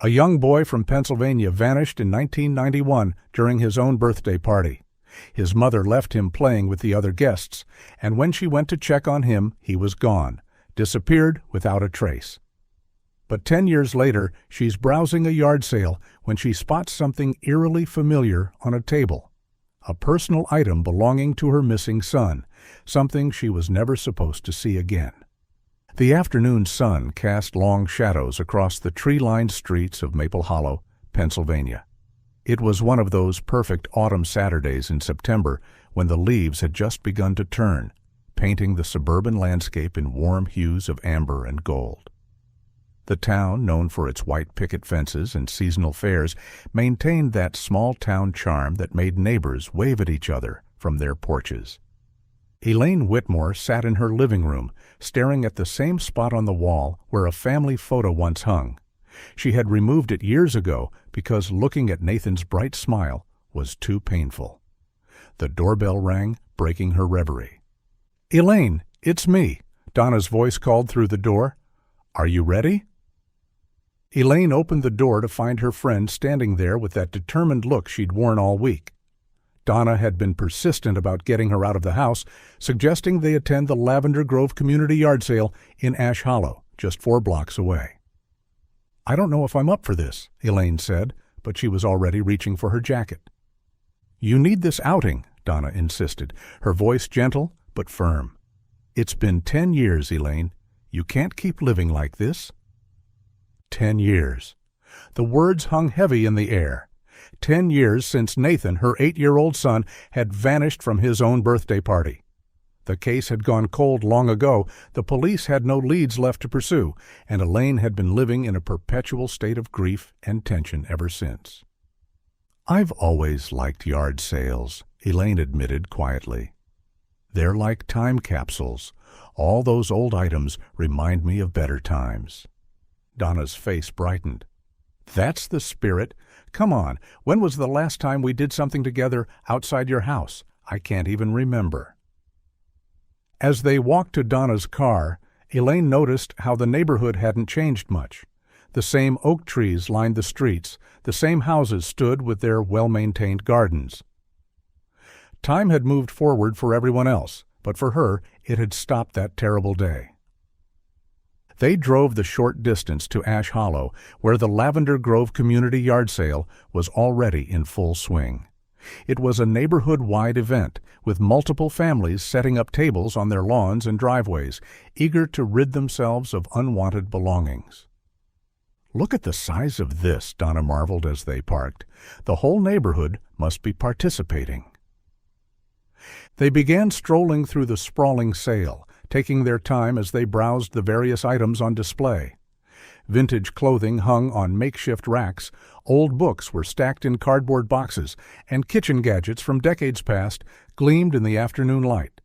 A young boy from Pennsylvania vanished in 1991 during his own birthday party. His mother left him playing with the other guests, and when she went to check on him, he was gone, disappeared without a trace. But 10 years later, she's browsing a yard sale when she spots something eerily familiar on a table. A personal item belonging to her missing son, something she was never supposed to see again. The afternoon sun cast long shadows across the tree-lined streets of Maple Hollow, Pennsylvania. It was one of those perfect autumn Saturdays in September when the leaves had just begun to turn, painting the suburban landscape in warm hues of amber and gold. The town, known for its white picket fences and seasonal fairs, maintained that small-town charm that made neighbors wave at each other from their porches. Elaine Whitmore sat in her living room, staring at the same spot on the wall where a family photo once hung. She had removed it years ago because looking at Nathan's bright smile was too painful. The doorbell rang, breaking her reverie. "Elaine, it's me," Donna's voice called through the door. "Are you ready?" Elaine opened the door to find her friend standing there with that determined look she'd worn all week. Donna had been persistent about getting her out of the house, suggesting they attend the Lavender Grove Community Yard Sale in Ash Hollow, just 4 blocks away. "I don't know if I'm up for this," Elaine said, but she was already reaching for her jacket. "You need this outing," Donna insisted, her voice gentle but firm. "It's been 10 years, Elaine. You can't keep living like this." 10 years. The words hung heavy in the air. 10 years since Nathan, her 8-year-old son, had vanished from his own birthday party. The case had gone cold long ago, the police had no leads left to pursue, and Elaine had been living in a perpetual state of grief and tension ever since. "I've always liked yard sales," Elaine admitted quietly. "They're like time capsules. All those old items remind me of better times." Donna's face brightened. "That's the spirit. Come on, when was the last time we did something together outside your house? I can't even remember." As they walked to Donna's car, Elaine noticed how the neighborhood hadn't changed much. The same oak trees lined the streets, the same houses stood with their well-maintained gardens. Time had moved forward for everyone else, but for her it had stopped that terrible day. They drove the short distance to Ash Hollow, where the Lavender Grove Community Yard Sale was already in full swing. It was a neighborhood-wide event, with multiple families setting up tables on their lawns and driveways, eager to rid themselves of unwanted belongings. "Look at the size of this," Donna marveled as they parked. "The whole neighborhood must be participating." They began strolling through the sprawling sale, taking their time as they browsed the various items on display. Vintage clothing hung on makeshift racks, old books were stacked in cardboard boxes, and kitchen gadgets from decades past gleamed in the afternoon light.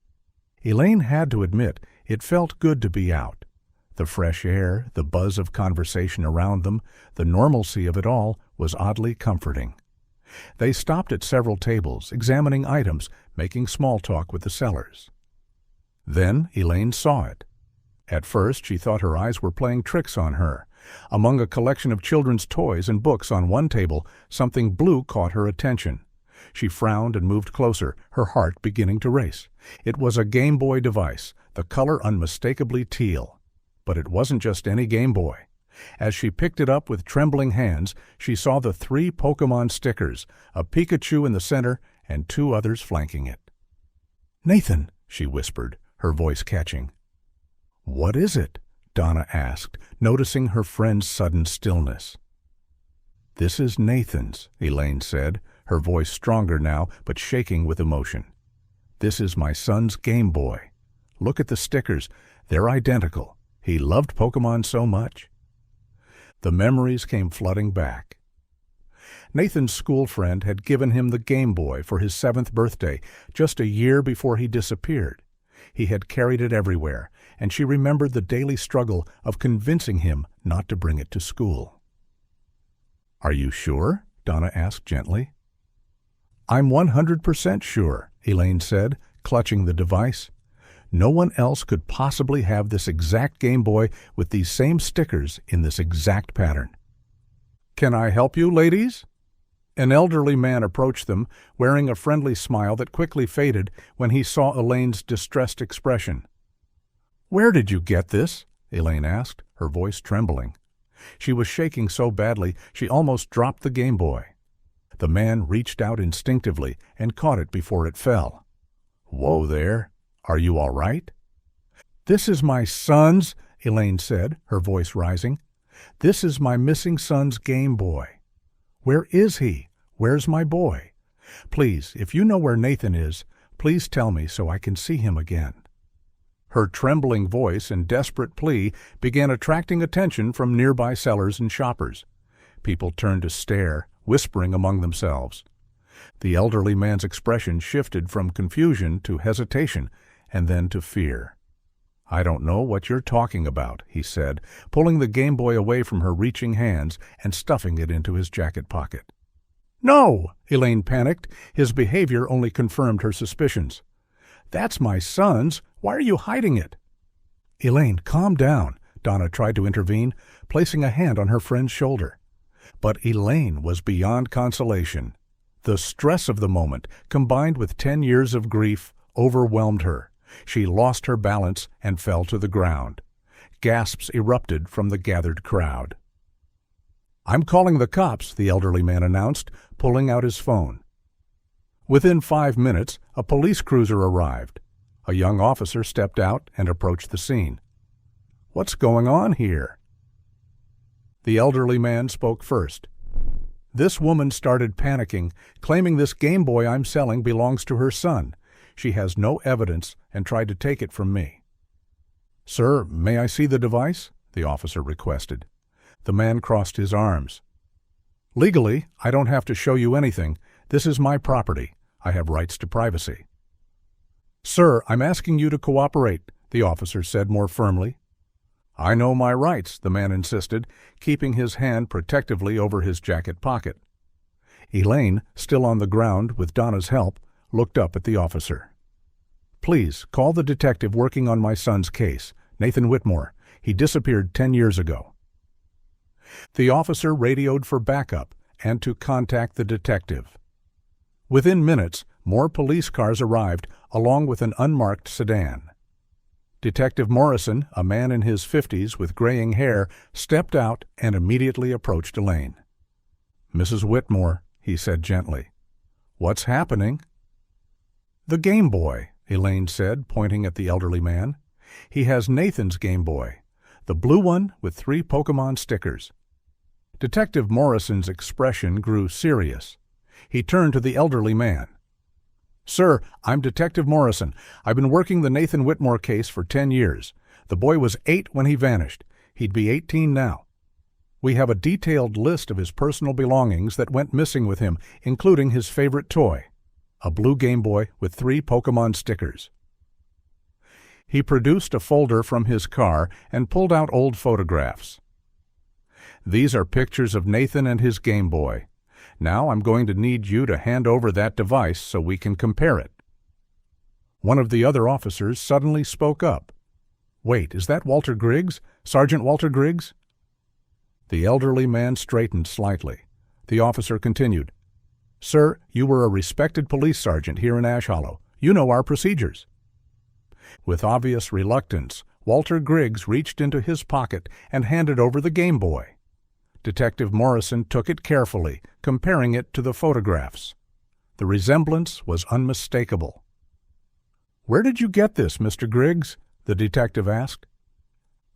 Elaine had to admit it felt good to be out. The fresh air, the buzz of conversation around them, the normalcy of it all was oddly comforting. They stopped at several tables, examining items, making small talk with the sellers. Then Elaine saw it. At first she thought her eyes were playing tricks on her. Among a collection of children's toys and books on one table, something blue caught her attention. She frowned and moved closer, her heart beginning to race. It was a Game Boy device, the color unmistakably teal. But it wasn't just any Game Boy. As she picked it up with trembling hands, she saw the 3 Pokémon stickers, a Pikachu in the center and 2 others flanking it. "Nathan," she whispered, her voice catching. "What is it?" Donna asked, noticing her friend's sudden stillness. "This is Nathan's," Elaine said, her voice stronger now but shaking with emotion. "This is my son's Game Boy. Look at the stickers. They're identical. He loved Pokémon so much." The memories came flooding back. Nathan's school friend had given him the Game Boy for his 7th birthday, just a year before he disappeared. He had carried it everywhere, and she remembered the daily struggle of convincing him not to bring it to school. "Are you sure?" Donna asked gently. "I'm 100% sure," Elaine said, clutching the device. "No one else could possibly have this exact Game Boy with these same stickers in this exact pattern." "Can I help you, ladies?" An elderly man approached them, wearing a friendly smile that quickly faded when he saw Elaine's distressed expression. "Where did you get this?" Elaine asked, her voice trembling. She was shaking so badly she almost dropped the Game Boy. The man reached out instinctively and caught it before it fell. "Whoa there. Are you all right?" "This is my son's," Elaine said, her voice rising. "This is my missing son's Game Boy. Where is he? Where's my boy? Please, if you know where Nathan is, please tell me so I can see him again." Her trembling voice and desperate plea began attracting attention from nearby sellers and shoppers. People turned to stare, whispering among themselves. The elderly man's expression shifted from confusion to hesitation and then to fear. "I don't know what you're talking about," he said, pulling the Game Boy away from her reaching hands and stuffing it into his jacket pocket. "No!" Elaine panicked. His behavior only confirmed her suspicions. "That's my son's. Why are you hiding it?" "Elaine, calm down," Donna tried to intervene, placing a hand on her friend's shoulder. But Elaine was beyond consolation. The stress of the moment, combined with 10 years of grief, overwhelmed her. She lost her balance and fell to the ground. Gasps erupted from the gathered crowd. "I'm calling the cops," the elderly man announced, pulling out his phone. Within 5 minutes, a police cruiser arrived. A young officer stepped out and approached the scene. "What's going on here?" The elderly man spoke first. "This woman started panicking, claiming this Game Boy I'm selling belongs to her son. She has no evidence and tried to take it from me." "Sir, may I see the device?" the officer requested. The man crossed his arms. "Legally, I don't have to show you anything. This is my property. I have rights to privacy." "Sir, I'm asking you to cooperate," the officer said more firmly. "I know my rights," the man insisted, keeping his hand protectively over his jacket pocket. Elaine, still on the ground with Donna's help, looked up at the officer. "Please, call the detective working on my son's case, Nathan Whitmore. He disappeared 10 years ago." The officer radioed for backup and to contact the detective. Within minutes, more police cars arrived, along with an unmarked sedan. Detective Morrison, a man in his 50s with graying hair, stepped out and immediately approached Elaine. "Mrs. Whitmore," he said gently. "What's happening?" "The Game Boy," Elaine said, pointing at the elderly man. "He has Nathan's Game Boy, the blue one with 3 Pokémon stickers." Detective Morrison's expression grew serious. He turned to the elderly man. "Sir, I'm Detective Morrison. I've been working the Nathan Whitmore case for 10 years. The boy was 8 when he vanished. He'd be 18 now. We have a detailed list of his personal belongings that went missing with him, including his favorite toy, a blue Game Boy with 3 Pokémon stickers." He produced a folder from his car and pulled out old photographs. "These are pictures of Nathan and his Game Boy. Now I'm going to need you to hand over that device so we can compare it." One of the other officers suddenly spoke up. "Wait, is that Walter Griggs? Sergeant Walter Griggs?" The elderly man straightened slightly. The officer continued. "Sir, you were a respected police sergeant here in Ash Hollow. You know our procedures." With obvious reluctance, Walter Griggs reached into his pocket and handed over the Game Boy. Detective Morrison took it carefully, comparing it to the photographs. The resemblance was unmistakable. "Where did you get this, Mr. Griggs?" the detective asked.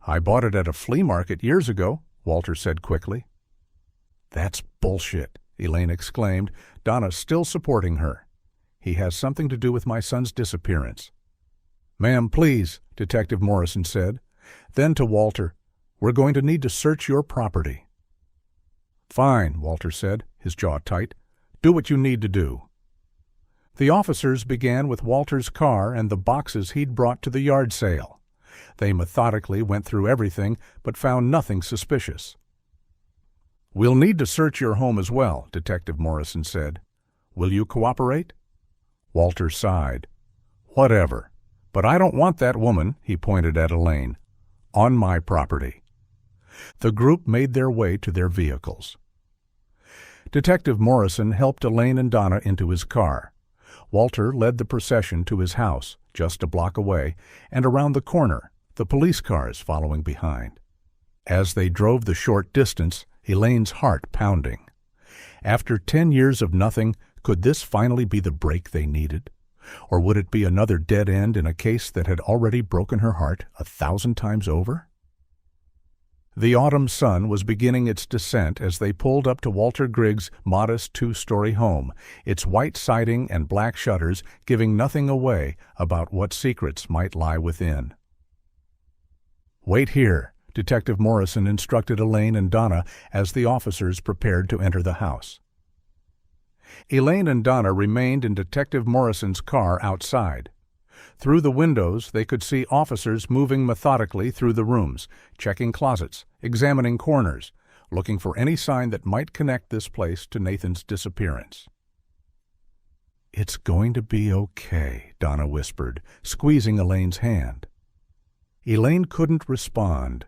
"I bought it at a flea market years ago," Walter said quickly. "That's bullshit," Elaine exclaimed, Donna still supporting her. "He has something to do with my son's disappearance." "Ma'am, please," Detective Morrison said. Then to Walter, "We're going to need to search your property." "Fine," Walter said, his jaw tight. "Do what you need to do." The officers began with Walter's car and the boxes he'd brought to the yard sale. They methodically went through everything, but found nothing suspicious. "We'll need to search your home as well," Detective Morrison said. "Will you cooperate?" Walter sighed. "Whatever. But I don't want that woman," he pointed at Elaine, "on my property." The group made their way to their vehicles. Detective Morrison helped Elaine and Donna into his car. Walter led the procession to his house, just a block away, and around the corner, the police cars following behind. As they drove the short distance, Elaine's heart pounding. After 10 years of nothing, could this finally be the break they needed? Or would it be another dead end in a case that had already broken her heart 1,000 times over? The autumn sun was beginning its descent as they pulled up to Walter Griggs' modest 2-story home, its white siding and black shutters giving nothing away about what secrets might lie within. "Wait here," Detective Morrison instructed Elaine and Donna as the officers prepared to enter the house. Elaine and Donna remained in Detective Morrison's car outside. Through the windows, they could see officers moving methodically through the rooms, checking closets, examining corners, looking for any sign that might connect this place to Nathan's disappearance. "It's going to be okay," Donna whispered, squeezing Elaine's hand. Elaine couldn't respond.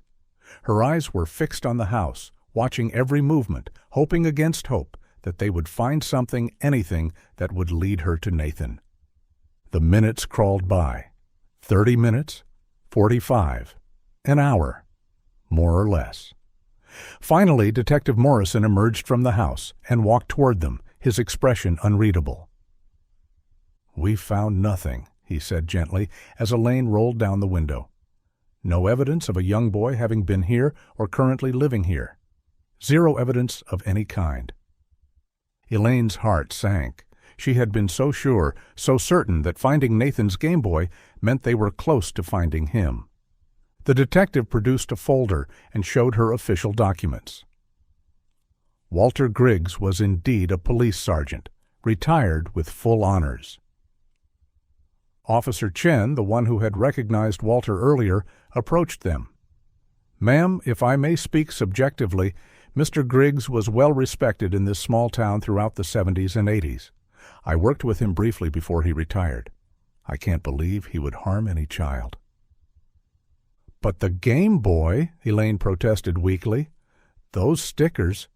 Her eyes were fixed on the house, watching every movement, hoping against hope that they would find something, anything, that would lead her to Nathan. The minutes crawled by. 30 minutes, 45, an hour, more or less. Finally, Detective Morrison emerged from the house and walked toward them, his expression unreadable. "We found nothing," he said gently as Elaine rolled down the window. "No evidence of a young boy having been here or currently living here. Zero evidence of any kind." Elaine's heart sank. She had been so sure, so certain that finding Nathan's Game Boy meant they were close to finding him. The detective produced a folder and showed her official documents. Walter Griggs was indeed a police sergeant, retired with full honors. Officer Chen, the one who had recognized Walter earlier, approached them. "Ma'am, if I may speak subjectively, Mr. Griggs was well respected in this small town throughout the 70s and 80s. I worked with him briefly before he retired. I can't believe he would harm any child." "But the Game Boy," Elaine protested weakly. "Those stickers—"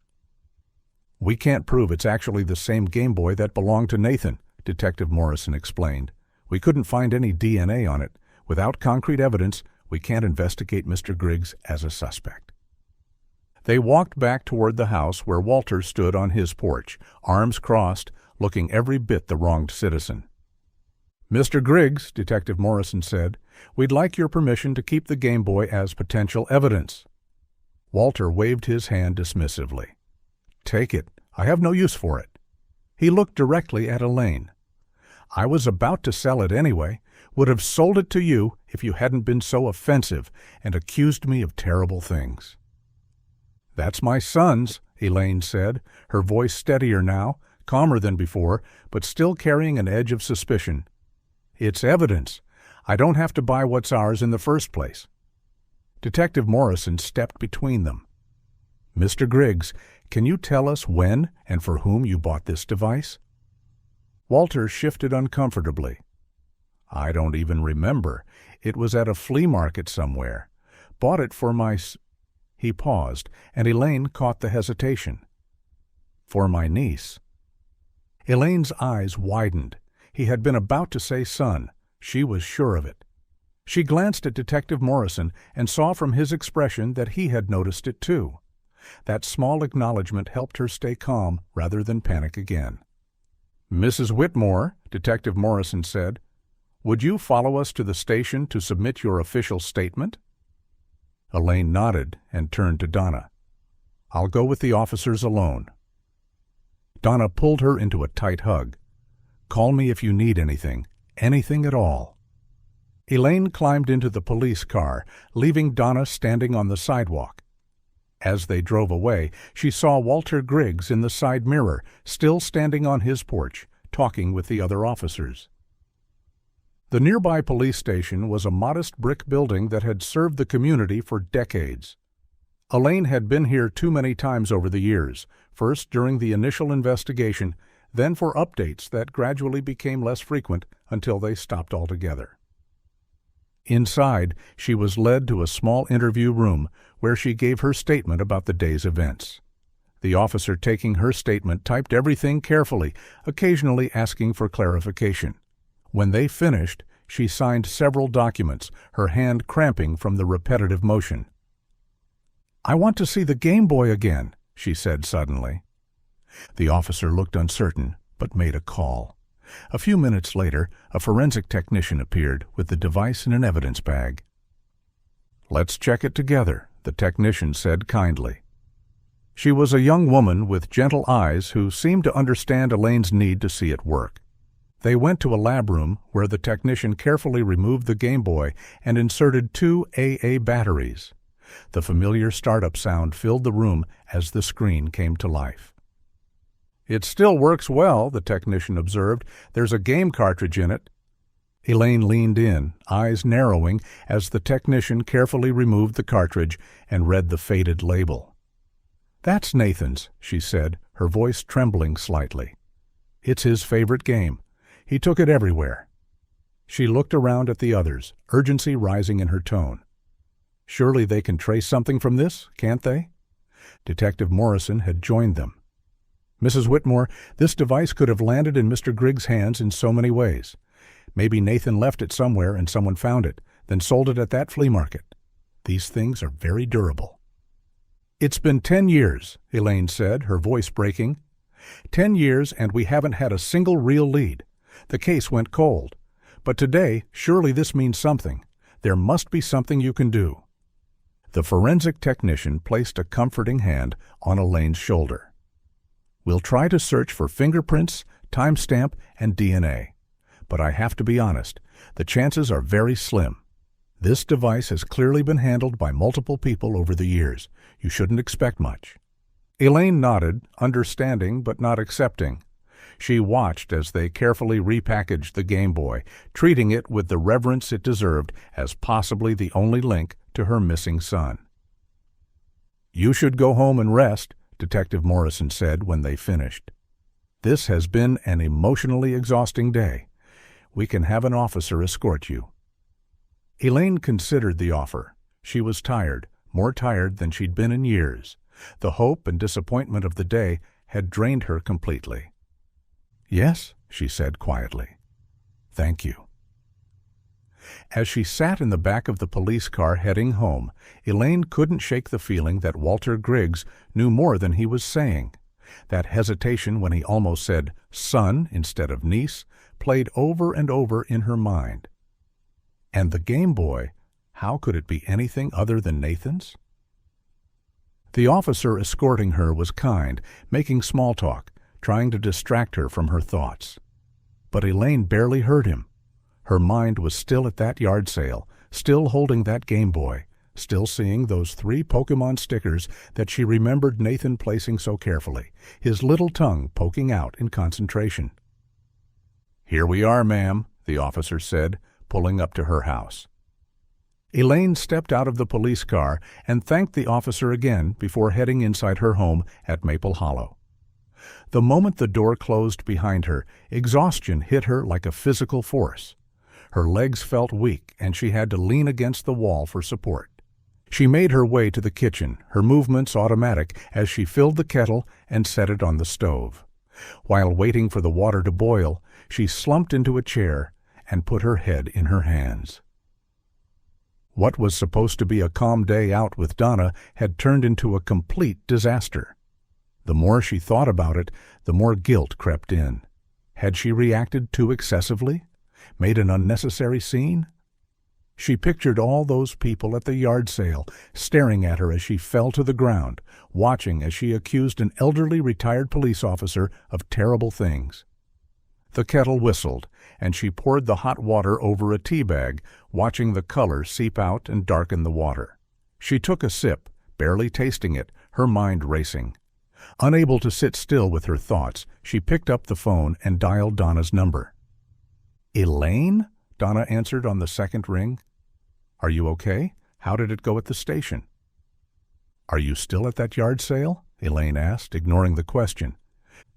"We can't prove it's actually the same Game Boy that belonged to Nathan," Detective Morrison explained. "We couldn't find any DNA on it. Without concrete evidence, we can't investigate Mr. Griggs as a suspect." They walked back toward the house where Walter stood on his porch, arms crossed, looking every bit the wronged citizen. "Mr. Griggs," Detective Morrison said, "we'd like your permission to keep the Game Boy as potential evidence." Walter waved his hand dismissively. "Take it. I have no use for it." He looked directly at Elaine. "I was about to sell it anyway, would have sold it to you if you hadn't been so offensive and accused me of terrible things." "That's my son's," Elaine said, her voice steadier now, calmer than before, but still carrying an edge of suspicion. "It's evidence. I don't have to buy what's ours in the first place." Detective Morrison stepped between them. "Mr. Griggs, can you tell us when and for whom you bought this device?" Walter shifted uncomfortably. "I don't even remember. It was at a flea market somewhere. Bought it for my He paused, and Elaine caught the hesitation. "For my niece." Elaine's eyes widened. He had been about to say son. She was sure of it. She glanced at Detective Morrison and saw from his expression that he had noticed it too. That small acknowledgment helped her stay calm rather than panic again. "Mrs. Whitmore," Detective Morrison said, "would you follow us to the station to submit your official statement?" Elaine nodded and turned to Donna. "I'll go with the officers alone." Donna pulled her into a tight hug. "Call me if you need anything at all." Elaine climbed into the police car, leaving Donna standing on the sidewalk. As they drove away, she saw Walter Griggs in the side mirror, still standing on his porch, talking with the other officers. The nearby police station was a modest brick building that had served the community for decades. Elaine had been here too many times over the years, first during the initial investigation, then for updates that gradually became less frequent until they stopped altogether. Inside, she was led to a small interview room where she gave her statement about the day's events. The officer taking her statement typed everything carefully, occasionally asking for clarification. When they finished, she signed several documents, her hand cramping from the repetitive motion. "I want to see the Game Boy again," she said suddenly. The officer looked uncertain, but made a call. A few minutes later, a forensic technician appeared with the device in an evidence bag. "Let's check it together," the technician said kindly. She was a young woman with gentle eyes who seemed to understand Elaine's need to see it work. They went to a lab room where the technician carefully removed the Game Boy and inserted 2 AA batteries. The familiar startup sound filled the room as the screen came to life. "It still works well," the technician observed. "There's a game cartridge in it." Elaine leaned in, eyes narrowing, as the technician carefully removed the cartridge and read the faded label. "That's Nathan's," she said, her voice trembling slightly. "It's his favorite game. He took it everywhere." She looked around at the others, urgency rising in her tone. "Surely they can trace something from this, can't they?" Detective Morrison had joined them. "Mrs. Whitmore, this device could have landed in Mr. Griggs' hands in so many ways. Maybe Nathan left it somewhere and someone found it, then sold it at that flea market. These things are very durable." "It's been 10 years, Elaine said, her voice breaking. 10 years and we haven't had a single real lead. The case went cold. But today, surely this means something. There must be something you can do." The forensic technician placed a comforting hand on Elaine's shoulder. "We'll try to search for fingerprints, timestamp, and DNA. But I have to be honest, the chances are very slim. This device has clearly been handled by multiple people over the years. You shouldn't expect much." Elaine nodded, understanding but not accepting. She watched as they carefully repackaged the Game Boy, treating it with the reverence it deserved as possibly the only link to her missing son. "You should go home and rest," Detective Morrison said when they finished. "This has been an emotionally exhausting day. We can have an officer escort you." Elaine considered the offer. She was tired, more tired than she'd been in years. The hope and disappointment of the day had drained her completely. "Yes," she said quietly. "Thank you." As she sat in the back of the police car heading home, Elaine couldn't shake the feeling that Walter Griggs knew more than he was saying. That hesitation when he almost said son instead of niece played over and over in her mind. And the Game Boy, how could it be anything other than Nathan's? The officer escorting her was kind, making small talk, trying to distract her from her thoughts. But Elaine barely heard him. Her mind was still at that yard sale, still holding that Game Boy, still seeing those 3 Pokemon stickers that she remembered Nathan placing so carefully, his little tongue poking out in concentration. "Here we are, ma'am," the officer said, pulling up to her house. Elaine stepped out of the police car and thanked the officer again before heading inside her home at Maple Hollow. The moment the door closed behind her, exhaustion hit her like a physical force. Her legs felt weak and she had to lean against the wall for support. She made her way to the kitchen, her movements automatic as she filled the kettle and set it on the stove. While waiting for the water to boil, she slumped into a chair and put her head in her hands. What was supposed to be a calm day out with Donna had turned into a complete disaster. The more she thought about it, the more guilt crept in. Had she reacted too excessively? Made an unnecessary scene? She pictured all those people at the yard sale, staring at her as she fell to the ground, watching as she accused an elderly retired police officer of terrible things. The kettle whistled, and she poured the hot water over a tea bag, watching the color seep out and darken the water. She took a sip, barely tasting it, her mind racing. Unable to sit still with her thoughts, she picked up the phone and dialed Donna's number. "Elaine?" Donna answered on the second ring. "Are you okay? How did it go at the station?" "Are you still at that yard sale?" Elaine asked, ignoring the question.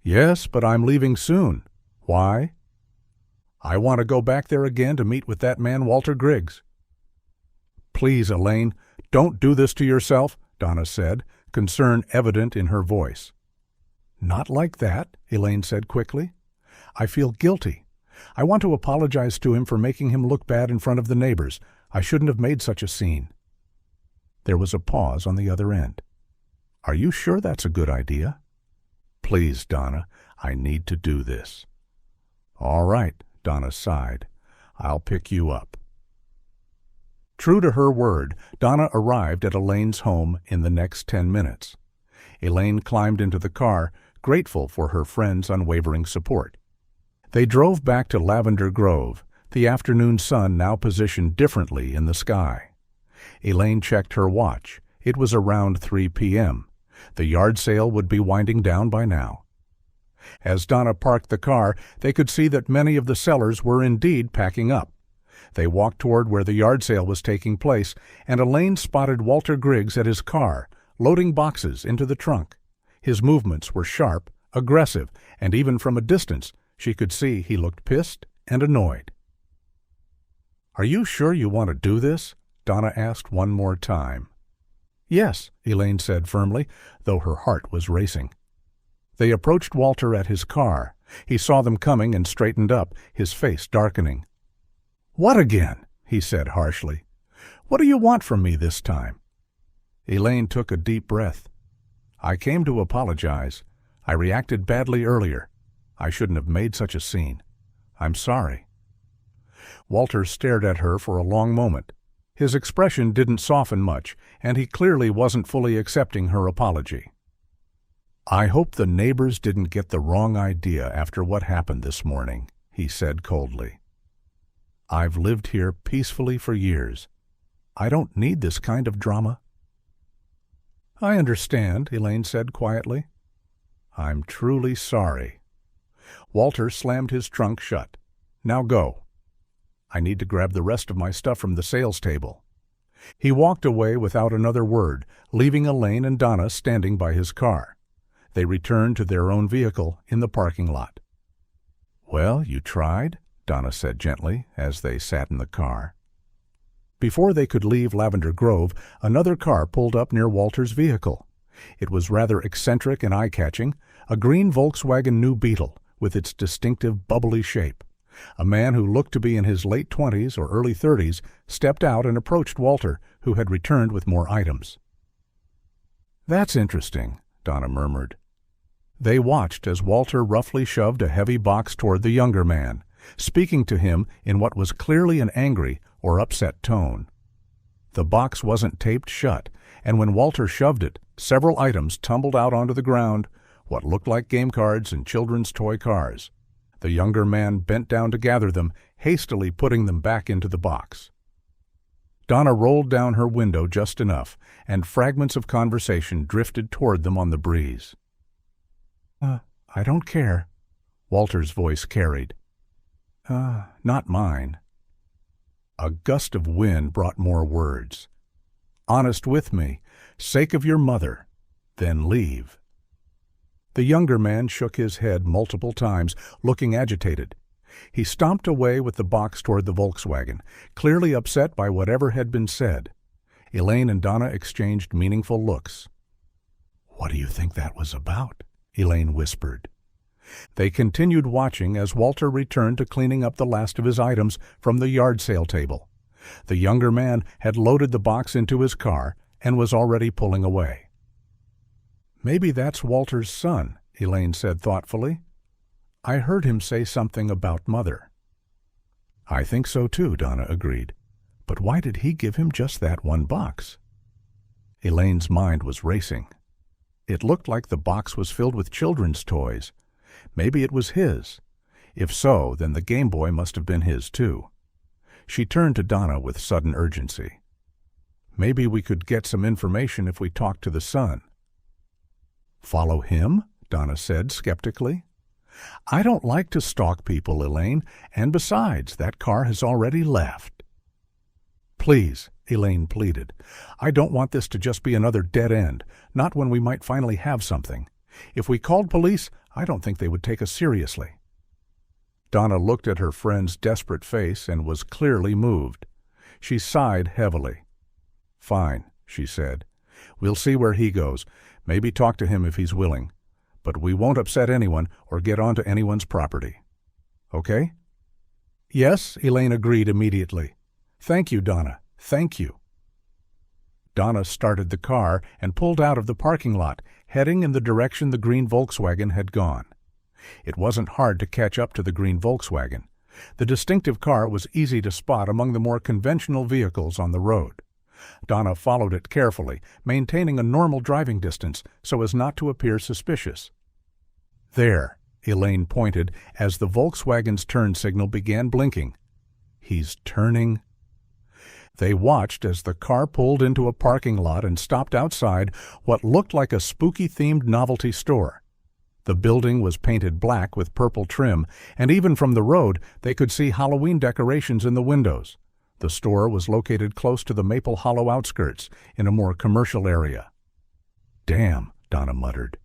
"Yes, but I'm leaving soon." "Why?" "I want to go back there again to meet with that man Walter Griggs." "Please, Elaine, don't do this to yourself," Donna said, concern evident in her voice. "Not like that," Elaine said quickly. "I feel guilty. I want to apologize to him for making him look bad in front of the neighbors. I shouldn't have made such a scene." There was a pause on the other end. "Are you sure that's a good idea?" "Please, Donna, I need to do this." "All right," Donna sighed. "I'll pick you up." True to her word, Donna arrived at Elaine's home in the next 10 minutes. Elaine climbed into the car, grateful for her friend's unwavering support. They drove back to Lavender Grove, the afternoon sun now positioned differently in the sky. Elaine checked her watch. It was around 3 p.m. The yard sale would be winding down by now. As Donna parked the car, they could see that many of the sellers were indeed packing up. They walked toward where the yard sale was taking place, and Elaine spotted Walter Griggs at his car, loading boxes into the trunk. His movements were sharp, aggressive, and even from a distance, she could see he looked pissed and annoyed. "Are you sure you want to do this?" Donna asked one more time. "Yes," Elaine said firmly, though her heart was racing. They approached Walter at his car. He saw them coming and straightened up, his face darkening. "What again?" he said harshly. "What do you want from me this time?" Elaine took a deep breath. "I came to apologize. I reacted badly earlier. I shouldn't have made such a scene. I'm sorry." Walter stared at her for a long moment. His expression didn't soften much, and he clearly wasn't fully accepting her apology. "I hope the neighbors didn't get the wrong idea after what happened this morning," he said coldly. "I've lived here peacefully for years. I don't need this kind of drama." "I understand," Elaine said quietly. "I'm truly sorry." Walter slammed his trunk shut. "Now go. I need to grab the rest of my stuff from the sales table." He walked away without another word, leaving Elaine and Donna standing by his car. They returned to their own vehicle in the parking lot. "Well, you tried?" Donna said gently as they sat in the car. Before they could leave Lavender Grove, another car pulled up near Walter's vehicle. It was rather eccentric and eye-catching, a green Volkswagen New Beetle with its distinctive bubbly shape. A man who looked to be in his late 20s or early 30s stepped out and approached Walter, who had returned with more items. "That's interesting," Donna murmured. They watched as Walter roughly shoved a heavy box toward the younger man, speaking to him in what was clearly an angry or upset tone. The box wasn't taped shut, and when Walter shoved it, several items tumbled out onto the ground, what looked like game cards and children's toy cars. The younger man bent down to gather them, hastily putting them back into the box. Donna rolled down her window just enough, and fragments of conversation drifted toward them on the breeze. I don't care," Walter's voice carried. Not mine." A gust of wind brought more words. "Honest with me, sake of your mother, then leave." The younger man shook his head multiple times, looking agitated. He stomped away with the box toward the Volkswagen, clearly upset by whatever had been said. Elaine and Donna exchanged meaningful looks. "What do you think that was about?" Elaine whispered. They continued watching as Walter returned to cleaning up the last of his items from the yard sale table. The younger man had loaded the box into his car and was already pulling away. "Maybe that's Walter's son," Elaine said thoughtfully. "I heard him say something about Mother." "I think so too," Donna agreed. "But why did he give him just that one box?" Elaine's mind was racing. It looked like the box was filled with children's toys. Maybe it was his. If so, then the Game Boy must have been his too. She turned to Donna with sudden urgency. "Maybe we could get some information if we talked to the son." "Follow him?" Donna said skeptically. "I don't like to stalk people, Elaine, and besides, that car has already left." "Please," Elaine pleaded. "I don't want this to just be another dead end, not when we might finally have something. If we called police, I don't think they would take us seriously." Donna looked at her friend's desperate face and was clearly moved. She sighed heavily. "Fine," she said. We'll see where he goes, maybe talk to him if he's willing. But we won't upset anyone or get onto anyone's property. Okay?" "Yes," Elaine agreed immediately. "Thank you, Donna. Thank you." Donna started the car and pulled out of the parking lot, heading in the direction the green Volkswagen had gone. It wasn't hard to catch up to the green Volkswagen. The distinctive car was easy to spot among the more conventional vehicles on the road. Donna followed it carefully, maintaining a normal driving distance so as not to appear suspicious. "There," Elaine pointed as the Volkswagen's turn signal began blinking. "He's turning." They watched as the car pulled into a parking lot and stopped outside what looked like a spooky-themed novelty store. The building was painted black with purple trim, and even from the road they could see Halloween decorations in the windows. The store was located close to the Maple Hollow outskirts, in a more commercial area. "Damn," Donna muttered.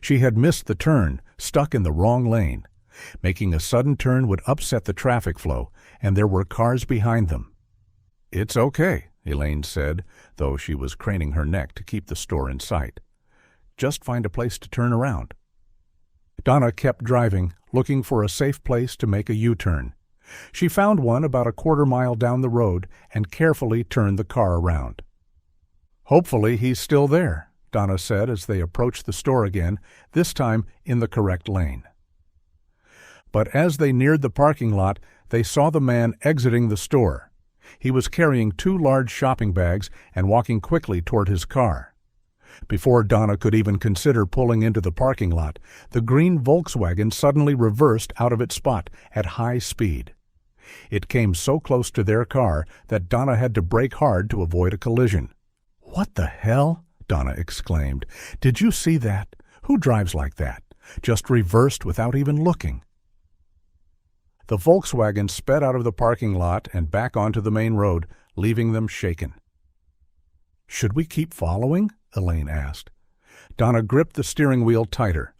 She had missed the turn, stuck in the wrong lane. Making a sudden turn would upset the traffic flow, and there were cars behind them. "It's okay," Elaine said, though she was craning her neck to keep the store in sight. "Just find a place to turn around." Donna kept driving, looking for a safe place to make a U-turn. She found one about a quarter-mile down the road and carefully turned the car around. "Hopefully he's still there," Donna said as they approached the store again, this time in the correct lane. But as they neared the parking lot, they saw the man exiting the store. He was carrying 2 large shopping bags and walking quickly toward his car. Before Donna could even consider pulling into the parking lot, the green Volkswagen suddenly reversed out of its spot at high speed. It came so close to their car that Donna had to brake hard to avoid a collision. "What the hell?" Donna exclaimed. "Did you see that? Who drives like that? Just reversed without even looking." The Volkswagen sped out of the parking lot and back onto the main road, leaving them shaken. "Should we keep following?" Elaine asked. Donna gripped the steering wheel tighter.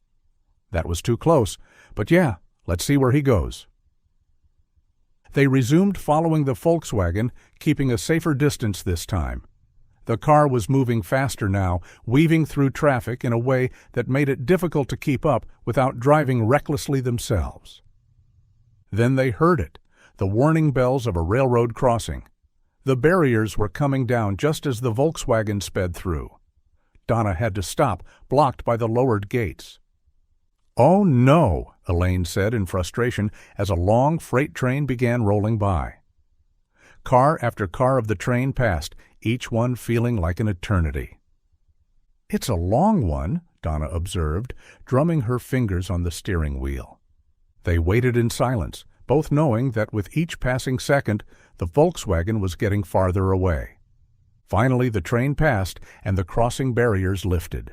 "That was too close, but yeah, let's see where he goes." They resumed following the Volkswagen, keeping a safer distance this time. The car was moving faster now, weaving through traffic in a way that made it difficult to keep up without driving recklessly themselves. Then they heard it, the warning bells of a railroad crossing. The barriers were coming down just as the Volkswagen sped through. Donna had to stop, blocked by the lowered gates. "Oh no," Elaine said in frustration as a long freight train began rolling by. Car after car of the train passed, each one feeling like an eternity. "It's a long one," Donna observed, drumming her fingers on the steering wheel. They waited in silence, both knowing that with each passing second, the Volkswagen was getting farther away. Finally, the train passed, and the crossing barriers lifted.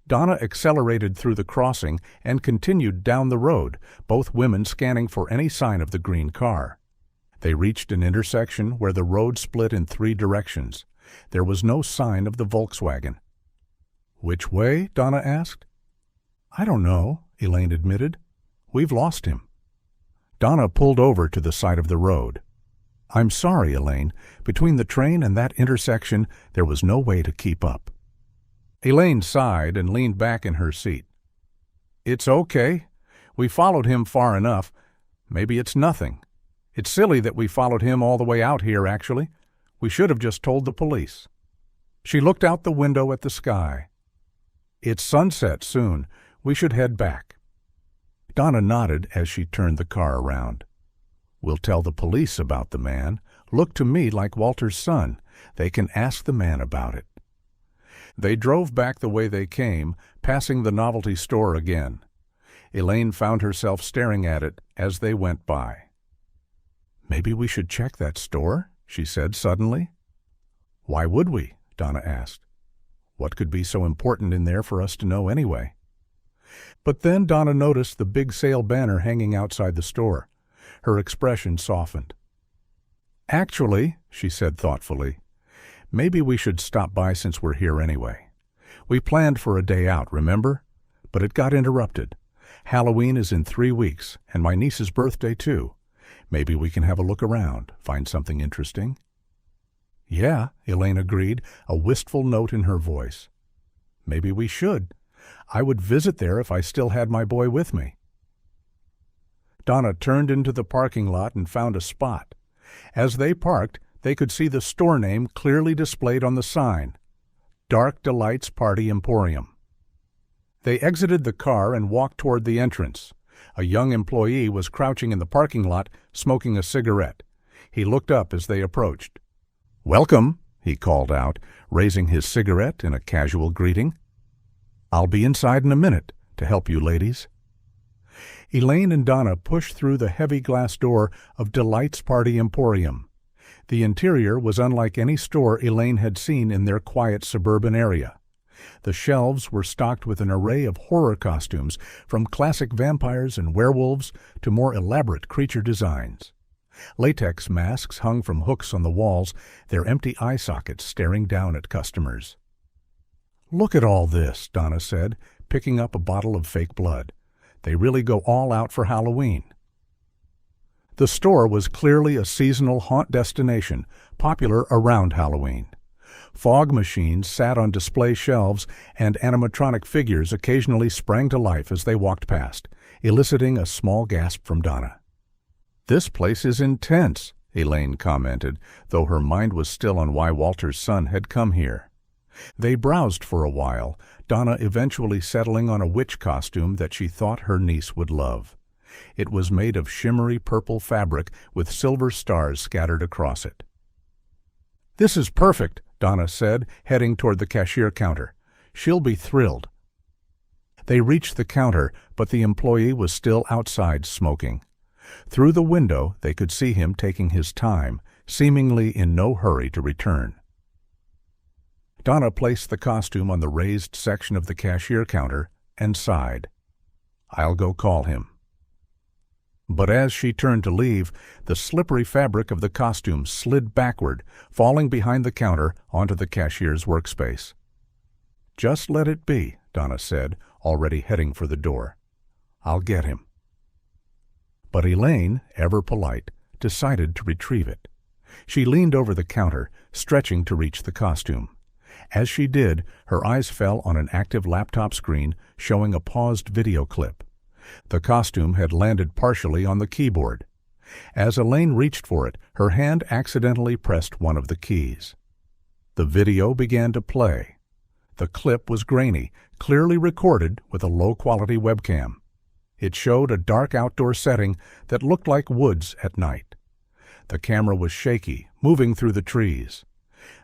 Donna accelerated through the crossing and continued down the road, both women scanning for any sign of the green car. They reached an intersection where the road split in 3 directions. There was no sign of the Volkswagen. "Which way?" Donna asked. "I don't know," Elaine admitted. "We've lost him." Donna pulled over to the side of the road. "I'm sorry, Elaine. Between the train and that intersection, there was no way to keep up." Elaine sighed and leaned back in her seat. "It's okay. We followed him far enough. Maybe it's nothing. It's silly that we followed him all the way out here, actually. We should have just told the police." She looked out the window at the sky. "It's sunset soon. We should head back." Donna nodded as she turned the car around. "We'll tell the police about the man. Look to me like Walter's son. They can ask the man about it." They drove back the way they came, passing the novelty store again. Elaine found herself staring at it as they went by. "Maybe we should check that store," she said suddenly. "Why would we?" Donna asked. "What could be so important in there for us to know anyway?" But then Donna noticed the big sale banner hanging outside the store. Her expression softened. "Actually," she said thoughtfully, "maybe we should stop by since we're here anyway. We planned for a day out, remember? But it got interrupted. Halloween is in 3 weeks, and my niece's birthday too. Maybe we can have a look around, find something interesting." Yeah, Elaine agreed, a wistful note in her voice. Maybe we should. I would visit there if I still had my boy with me. Donna turned into the parking lot and found a spot. As they parked, they could see the store name clearly displayed on the sign, Dark Delights Party Emporium. They exited the car and walked toward the entrance. A young employee was crouching in the parking lot, smoking a cigarette. He looked up as they approached. "Welcome," he called out, raising his cigarette in a casual greeting. "I'll be inside in a minute to help you ladies." Elaine and Donna pushed through the heavy glass door of Delight's Party Emporium. The interior was unlike any store Elaine had seen in their quiet suburban area. The shelves were stocked with an array of horror costumes, from classic vampires and werewolves to more elaborate creature designs. Latex masks hung from hooks on the walls, their empty eye sockets staring down at customers. "Look at all this," Donna said, picking up a bottle of fake blood. "They really go all out for Halloween." The store was clearly a seasonal haunt destination, popular around Halloween. Fog machines sat on display shelves, and animatronic figures occasionally sprang to life as they walked past, eliciting a small gasp from Donna. "This place is intense," Elaine commented, though her mind was still on why Walter's son had come here. They browsed for a while, Donna eventually settling on a witch costume that she thought her niece would love. It was made of shimmery purple fabric with silver stars scattered across it. "This is perfect," Donna said, heading toward the cashier counter. "She'll be thrilled." They reached the counter, but the employee was still outside smoking. Through the window, they could see him taking his time, seemingly in no hurry to return. Donna placed the costume on the raised section of the cashier counter and sighed. "I'll go call him." But as she turned to leave, the slippery fabric of the costume slid backward, falling behind the counter onto the cashier's workspace. "Just let it be," Donna said, already heading for the door. "I'll get him." But Elaine, ever polite, decided to retrieve it. She leaned over the counter, stretching to reach the costume. As she did, her eyes fell on an active laptop screen showing a paused video clip. The costume had landed partially on the keyboard. As Elaine reached for it, her hand accidentally pressed one of the keys. The video began to play. The clip was grainy, clearly recorded with a low-quality webcam. It showed a dark outdoor setting that looked like woods at night. The camera was shaky, moving through the trees.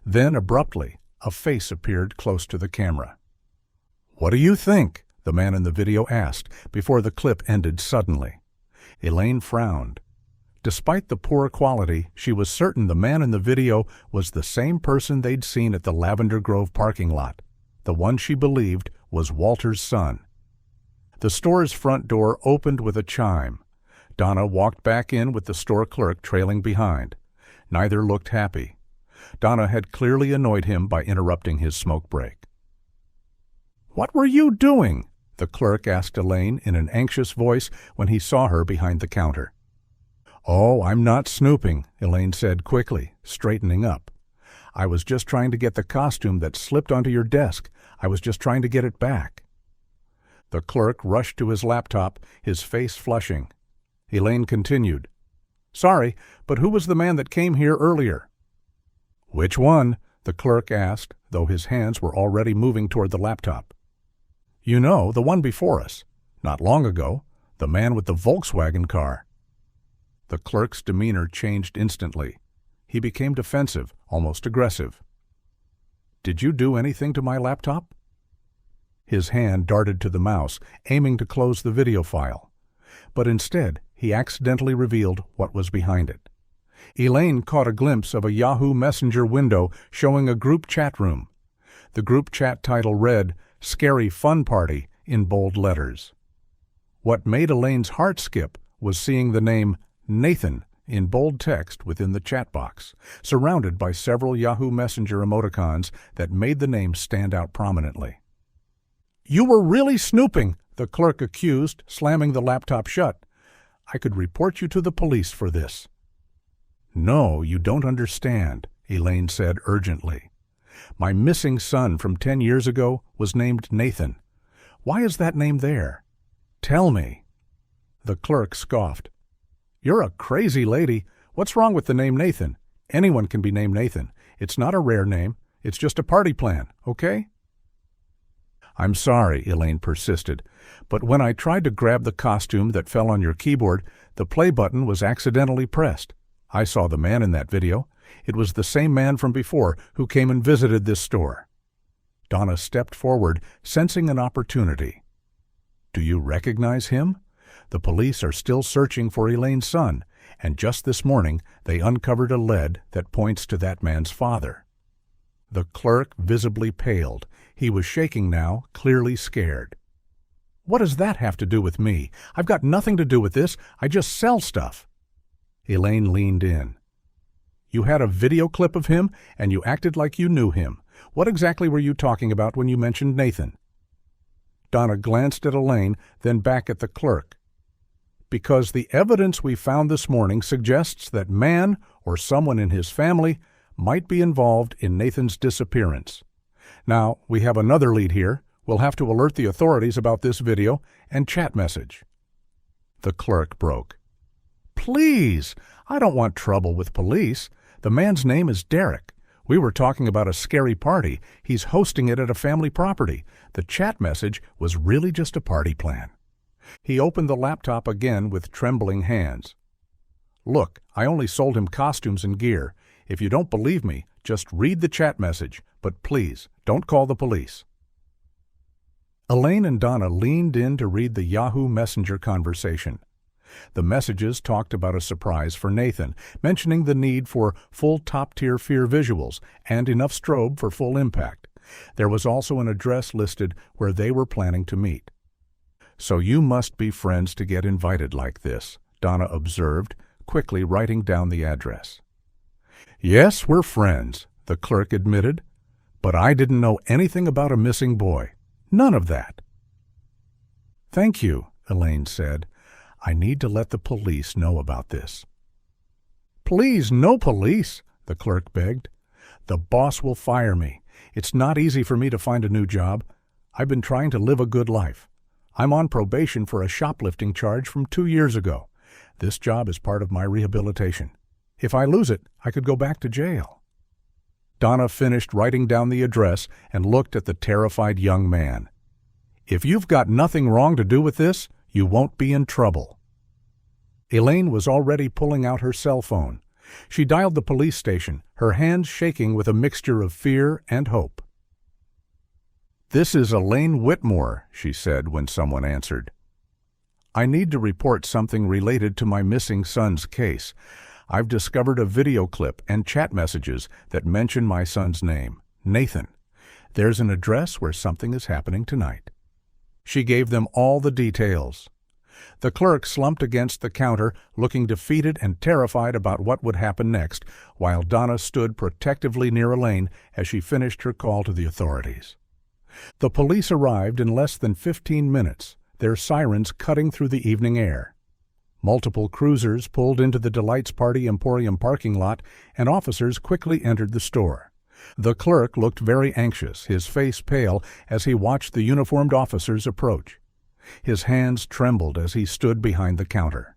Then, abruptly, a face appeared close to the camera. "What do you think?" the man in the video asked, before the clip ended suddenly. Elaine frowned. Despite the poor quality, she was certain the man in the video was the same person they'd seen at the Lavender Grove parking lot, the one she believed was Walter's son. The store's front door opened with a chime. Donna walked back in with the store clerk trailing behind. Neither looked happy. Donna had clearly annoyed him by interrupting his smoke break. "What were you doing?" the clerk asked Elaine in an anxious voice when he saw her behind the counter. "Oh, I'm not snooping," Elaine said quickly, straightening up. "I was just trying to get the costume that slipped onto your desk. I was just trying to get it back." The clerk rushed to his laptop, his face flushing. Elaine continued, "Sorry, but who was the man that came here earlier?" "Which one?" the clerk asked, though his hands were already moving toward the laptop. "You know, the one before us. Not long ago. The man with the Volkswagen car." The clerk's demeanor changed instantly. He became defensive, almost aggressive. "Did you do anything to my laptop?" His hand darted to the mouse, aiming to close the video file. But instead, he accidentally revealed what was behind it. Elaine caught a glimpse of a Yahoo Messenger window showing a group chat room. The group chat title read, "Scary Fun Party," in bold letters. What made Elaine's heart skip was seeing the name Nathan in bold text within the chat box, surrounded by several Yahoo Messenger emoticons that made the name stand out prominently. "You were really snooping," the clerk accused, slamming the laptop shut. "I could report you to the police for this." "No, you don't understand," Elaine said urgently. My missing son from 10 years ago was named Nathan. Why is that name there? Tell me. The clerk scoffed. You're a crazy lady. What's wrong with the name Nathan? Anyone can be named Nathan. It's not a rare name. It's just a party plan, okay? I'm sorry, Elaine persisted, but when I tried to grab the costume that fell on your keyboard, the play button was accidentally pressed. I saw the man in that video. It was the same man from before who came and visited this store. Donna stepped forward, sensing an opportunity. Do you recognize him? The police are still searching for Elaine's son, and just this morning they uncovered a lead that points to that man's father. The clerk visibly paled. He was shaking now, clearly scared. What does that have to do with me? I've got nothing to do with this. I just sell stuff. Elaine leaned in. You had a video clip of him, and you acted like you knew him. What exactly were you talking about when you mentioned Nathan? Donna glanced at Elaine, then back at the clerk. Because the evidence we found this morning suggests that man, or someone in his family, might be involved in Nathan's disappearance. Now, we have another lead here. We'll have to alert the authorities about this video and chat message. The clerk broke. Please, I don't want trouble with police. The man's name is Derek. We were talking about a scary party. He's hosting it at a family property. The chat message was really just a party plan. He opened the laptop again with trembling hands. Look, I only sold him costumes and gear. If you don't believe me, just read the chat message, but please, don't call the police. Elaine and Donna leaned in to read the Yahoo Messenger conversation. The messages talked about a surprise for Nathan, mentioning the need for full top-tier fear visuals and enough strobe for full impact. There was also an address listed where they were planning to meet. So you must be friends to get invited like this, Donna observed, quickly writing down the address. Yes, we're friends, the clerk admitted, but I didn't know anything about a missing boy. None of that. Thank you, Elaine said. I need to let the police know about this. Please, no police, the clerk begged. The boss will fire me. It's not easy for me to find a new job. I've been trying to live a good life. I'm on probation for a shoplifting charge from 2 years ago. This job is part of my rehabilitation. If I lose it, I could go back to jail. Donna finished writing down the address and looked at the terrified young man. If you've got nothing wrong to do with this, you won't be in trouble. Elaine was already pulling out her cell phone. She dialed the police station, her hands shaking with a mixture of fear and hope. This is Elaine Whitmore, she said when someone answered. I need to report something related to my missing son's case. I've discovered a video clip and chat messages that mention my son's name, Nathan. There's an address where something is happening tonight. She gave them all the details. The clerk slumped against the counter, looking defeated and terrified about what would happen next, while Donna stood protectively near Elaine as she finished her call to the authorities. The police arrived in less than 15 minutes, their sirens cutting through the evening air. Multiple cruisers pulled into the Delights Party Emporium parking lot, and officers quickly entered the store. The clerk looked very anxious, his face pale as he watched the uniformed officers approach. His hands trembled as he stood behind the counter.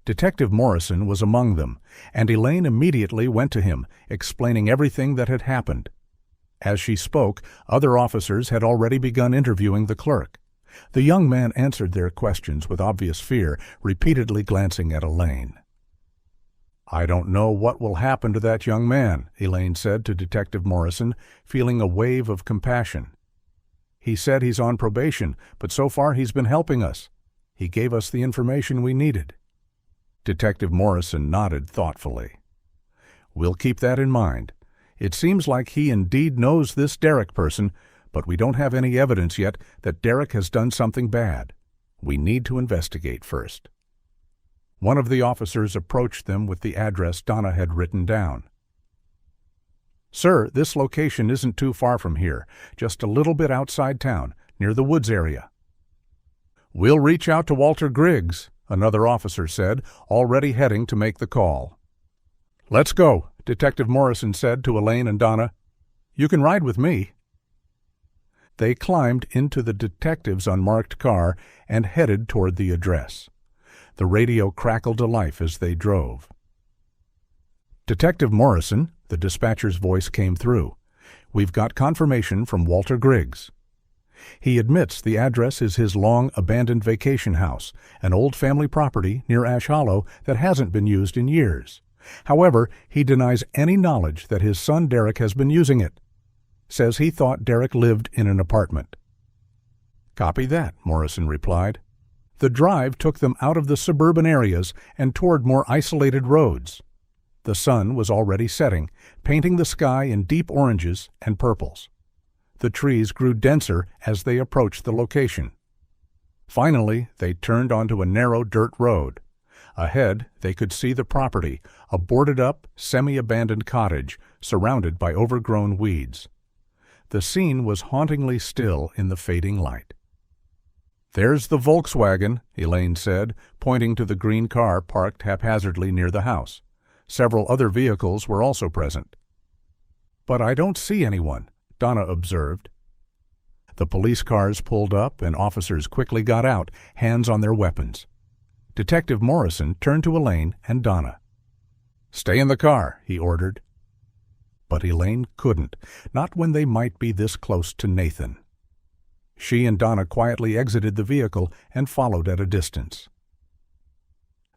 Detective Morrison was among them, and Elaine immediately went to him, explaining everything that had happened. As she spoke, other officers had already begun interviewing the clerk. The young man answered their questions with obvious fear, repeatedly glancing at Elaine. I don't know what will happen to that young man, Elaine said to Detective Morrison, feeling a wave of compassion. He said he's on probation, but so far he's been helping us. He gave us the information we needed. Detective Morrison nodded thoughtfully. We'll keep that in mind. It seems like he indeed knows this Derek person, but we don't have any evidence yet that Derek has done something bad. We need to investigate first. One of the officers approached them with the address Donna had written down. Sir, this location isn't too far from here, just a little bit outside town, near the woods area. We'll reach out to Walter Griggs, another officer said, already heading to make the call. "Let's go," Detective Morrison said to Elaine and Donna. "You can ride with me." They climbed into the detective's unmarked car and headed toward the address. The radio crackled to life as they drove. "Detective Morrison," the dispatcher's voice came through. "We've got confirmation from Walter Griggs. He admits the address is his long abandoned vacation house, an old family property near Ash Hollow that hasn't been used in years. However, he denies any knowledge that his son Derek has been using it. Says he thought Derek lived in an apartment." "Copy that," Morrison replied. The drive took them out of the suburban areas and toward more isolated roads. The sun was already setting, painting the sky in deep oranges and purples. The trees grew denser as they approached the location. Finally, they turned onto a narrow dirt road. Ahead, they could see the property, a boarded-up, semi-abandoned cottage surrounded by overgrown weeds. The scene was hauntingly still in the fading light. "There's the Volkswagen," Elaine said, pointing to the green car parked haphazardly near the house. Several other vehicles were also present. "But I don't see anyone," Donna observed. The police cars pulled up and officers quickly got out, hands on their weapons. Detective Morrison turned to Elaine and Donna. "Stay in the car," he ordered. But Elaine couldn't, not when they might be this close to Nathan. She and Donna quietly exited the vehicle and followed at a distance.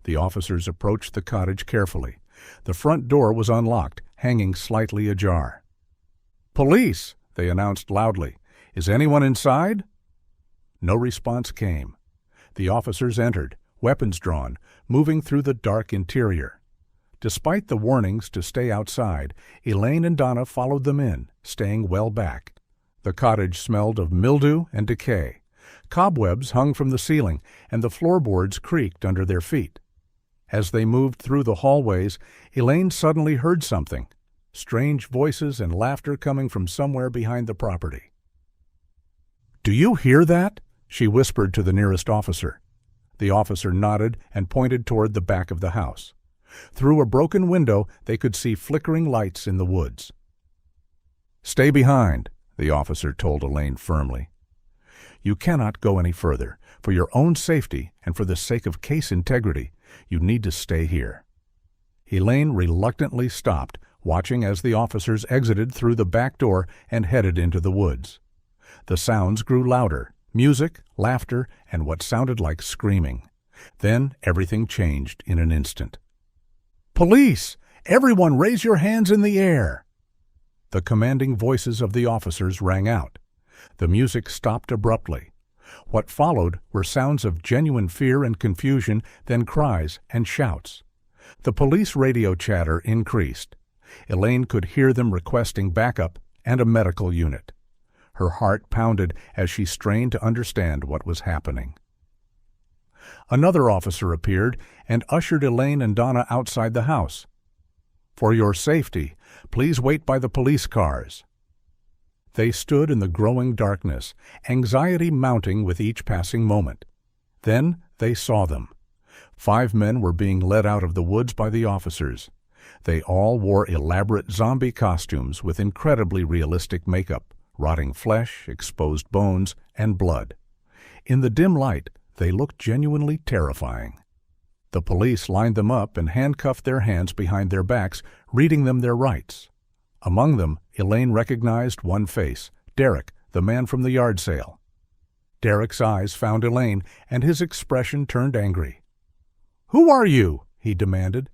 The officers approached the cottage carefully. The front door was unlocked, hanging slightly ajar. "Police!" they announced loudly. "Is anyone inside?" No response came. The officers entered, weapons drawn, moving through the dark interior. Despite the warnings to stay outside, Elaine and Donna followed them in, staying well back. The cottage smelled of mildew and decay. Cobwebs hung from the ceiling, and the floorboards creaked under their feet. As they moved through the hallways, Elaine suddenly heard something. Strange voices and laughter coming from somewhere behind the property. "Do you hear that?" she whispered to the nearest officer. The officer nodded and pointed toward the back of the house. Through a broken window, they could see flickering lights in the woods. "Stay behind," the officer told Elaine firmly. "You cannot go any further. For your own safety and for the sake of case integrity, you need to stay here." Elaine reluctantly stopped, watching as the officers exited through the back door and headed into the woods. The sounds grew louder, music, laughter, and what sounded like screaming. Then everything changed in an instant. "Police! Everyone raise your hands in the air!" The commanding voices of the officers rang out. The music stopped abruptly. What followed were sounds of genuine fear and confusion, then cries and shouts. The police radio chatter increased. Elaine could hear them requesting backup and a medical unit. Her heart pounded as she strained to understand what was happening. Another officer appeared and ushered Elaine and Donna outside the house. "For your safety, please wait by the police cars." They stood in the growing darkness, anxiety mounting with each passing moment. Then they saw them. 5 men were being led out of the woods by the officers. They all wore elaborate zombie costumes with incredibly realistic makeup, rotting flesh, exposed bones, and blood. In the dim light, they looked genuinely terrifying. The police lined them up and handcuffed their hands behind their backs, reading them their rights. Among them, Elaine recognized one face, Derek, the man from the yard sale. Derek's eyes found Elaine, and his expression turned angry. "Who are you?" he demanded.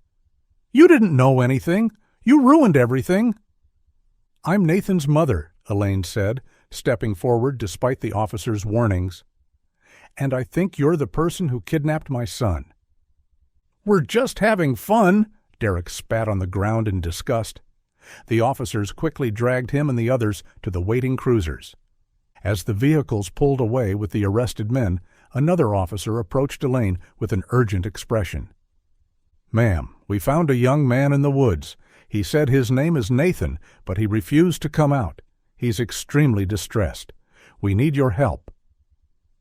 "You didn't know anything. You ruined everything." "I'm Nathan's mother," Elaine said, stepping forward despite the officer's warnings. "And I think you're the person who kidnapped my son." "We're just having fun," Derek spat on the ground in disgust. The officers quickly dragged him and the others to the waiting cruisers. As the vehicles pulled away with the arrested men, another officer approached Elaine with an urgent expression. "Ma'am, we found a young man in the woods. He said his name is Nathan, but he refused to come out. He's extremely distressed. We need your help."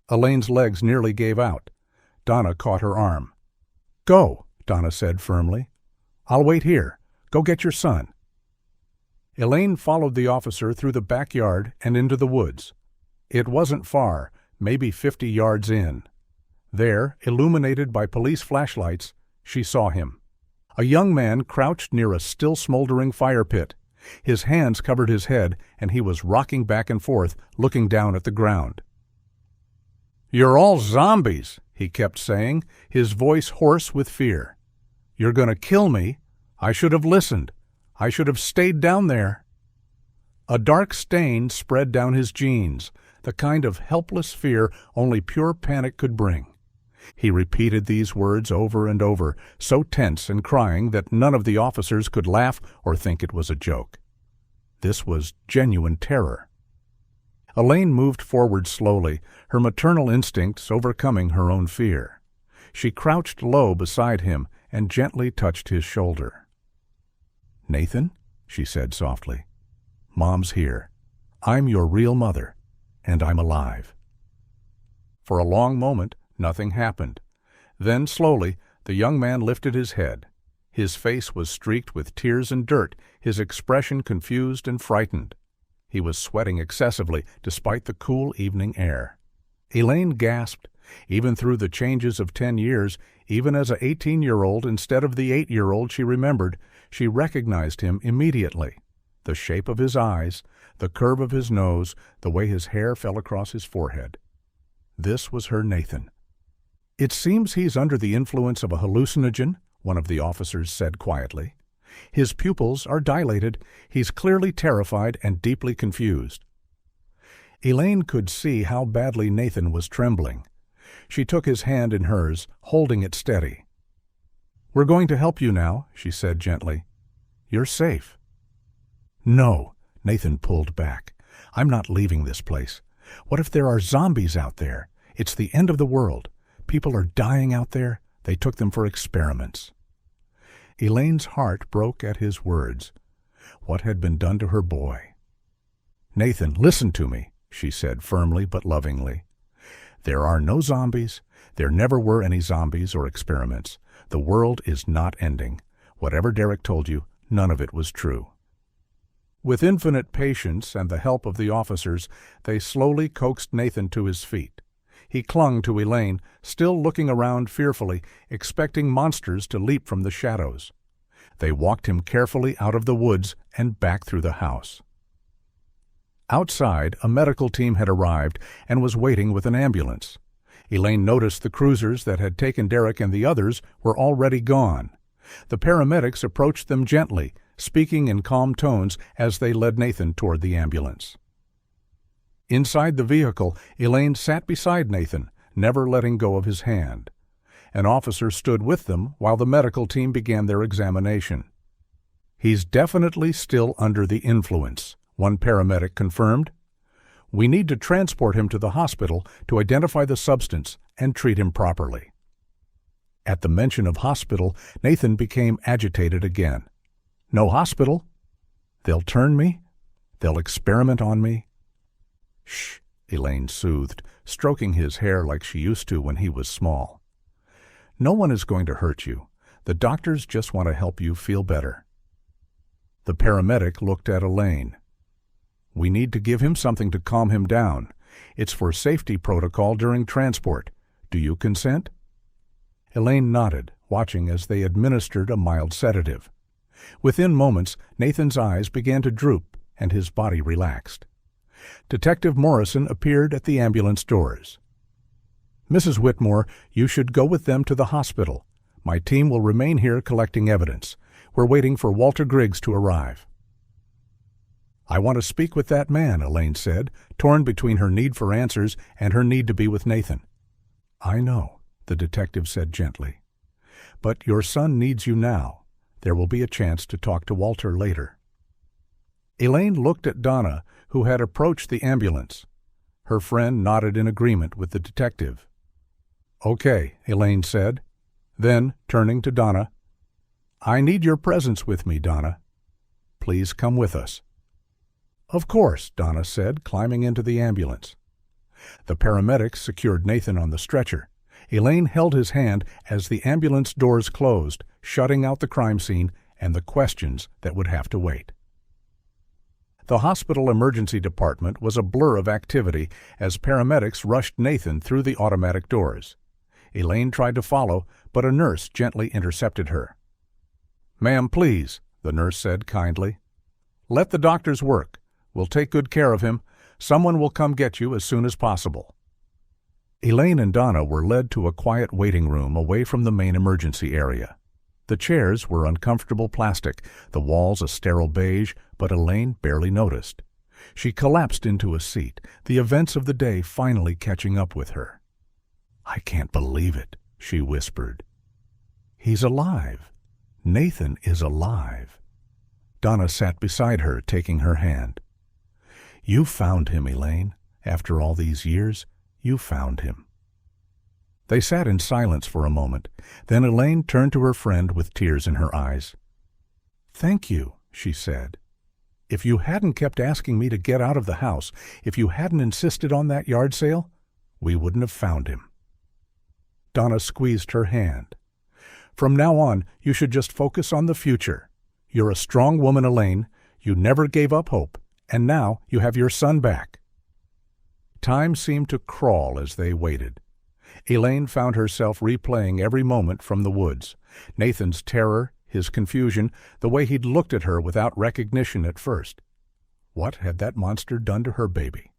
Elaine's legs nearly gave out. Donna caught her arm. "Go," Donna said firmly. "I'll wait here. Go get your son." Elaine followed the officer through the backyard and into the woods. It wasn't far, maybe 50 yards in. There, illuminated by police flashlights, she saw him. A young man crouched near a still smoldering fire pit. His hands covered his head, and he was rocking back and forth, looking down at the ground. "You're all zombies," he kept saying, his voice hoarse with fear. "You're going to kill me. I should have listened. I should have stayed down there." A dark stain spread down his jeans, the kind of helpless fear only pure panic could bring. He repeated these words over and over, so tense and crying that none of the officers could laugh or think it was a joke. This was genuine terror. Elaine moved forward slowly, her maternal instincts overcoming her own fear. She crouched low beside him and gently touched his shoulder. "Nathan," she said softly, "Mom's here. I'm your real mother, and I'm alive." For a long moment, nothing happened. Then, slowly, the young man lifted his head. His face was streaked with tears and dirt, his expression confused and frightened. He was sweating excessively, despite the cool evening air. Elaine gasped. Even through the changes of 10 years, even as an 18-year-old instead of the 8-year-old she remembered, she recognized him immediately. The shape of his eyes, the curve of his nose, the way his hair fell across his forehead. This was her Nathan. "It seems he's under the influence of a hallucinogen," one of the officers said quietly. "His pupils are dilated. He's clearly terrified and deeply confused." Elaine could see how badly Nathan was trembling. She took his hand in hers, holding it steady. "We're going to help you now," she said gently. "You're safe." "No," Nathan pulled back. "I'm not leaving this place. What if there are zombies out there? It's the end of the world. People are dying out there. They took them for experiments." Elaine's heart broke at his words. What had been done to her boy? "Nathan, listen to me," she said firmly but lovingly. "There are no zombies. There never were any zombies or experiments. The world is not ending. Whatever Derek told you, none of it was true." With infinite patience and the help of the officers, they slowly coaxed Nathan to his feet. He clung to Elaine, still looking around fearfully, expecting monsters to leap from the shadows. They walked him carefully out of the woods and back through the house. Outside, a medical team had arrived and was waiting with an ambulance. Elaine noticed the cruisers that had taken Derek and the others were already gone. The paramedics approached them gently, speaking in calm tones as they led Nathan toward the ambulance. Inside the vehicle, Elaine sat beside Nathan, never letting go of his hand. An officer stood with them while the medical team began their examination. "He's definitely still under the influence," one paramedic confirmed. "We need to transport him to the hospital to identify the substance and treat him properly." At the mention of hospital, Nathan became agitated again. "No hospital? They'll turn me? They'll experiment on me?" "Shh," Elaine soothed, stroking his hair like she used to when he was small. "No one is going to hurt you. The doctors just want to help you feel better." The paramedic looked at Elaine. "We need to give him something to calm him down. It's for safety protocol during transport. Do you consent?" Elaine nodded, watching as they administered a mild sedative. Within moments, Nathan's eyes began to droop and his body relaxed. Detective Morrison appeared at the ambulance doors. "Mrs. Whitmore, you should go with them to the hospital. My team will remain here collecting evidence. We're waiting for Walter Griggs to arrive." "I want to speak with that man," Elaine said, torn between her need for answers and her need to be with Nathan. "I know," the detective said gently. "But your son needs you now. There will be a chance to talk to Walter later." Elaine looked at Donna, who had approached the ambulance. Her friend nodded in agreement with the detective. "Okay," Elaine said. Then, turning to Donna, "I need your presence with me, Donna. Please come with us." "Of course," Donna said, climbing into the ambulance. The paramedics secured Nathan on the stretcher. Elaine held his hand as the ambulance doors closed, shutting out the crime scene and the questions that would have to wait. The hospital emergency department was a blur of activity as paramedics rushed Nathan through the automatic doors. Elaine tried to follow, but a nurse gently intercepted her. "Ma'am, please," the nurse said kindly. "Let the doctors work. We'll take good care of him. Someone will come get you as soon as possible." Elaine and Donna were led to a quiet waiting room away from the main emergency area. The chairs were uncomfortable plastic, the walls a sterile beige, but Elaine barely noticed. She collapsed into a seat, the events of the day finally catching up with her. "I can't believe it," she whispered. "He's alive. Nathan is alive." Donna sat beside her, taking her hand. "You found him, Elaine. After all these years, you found him." They sat in silence for a moment. Then Elaine turned to her friend with tears in her eyes. "Thank you," she said. "If you hadn't kept asking me to get out of the house, if you hadn't insisted on that yard sale, we wouldn't have found him." Donna squeezed her hand. "From now on, you should just focus on the future. You're a strong woman, Elaine. You never gave up hope, and now you have your son back." Time seemed to crawl as they waited. Elaine found herself replaying every moment from the woods. Nathan's terror, his confusion, the way he'd looked at her without recognition at first. What had that monster done to her baby?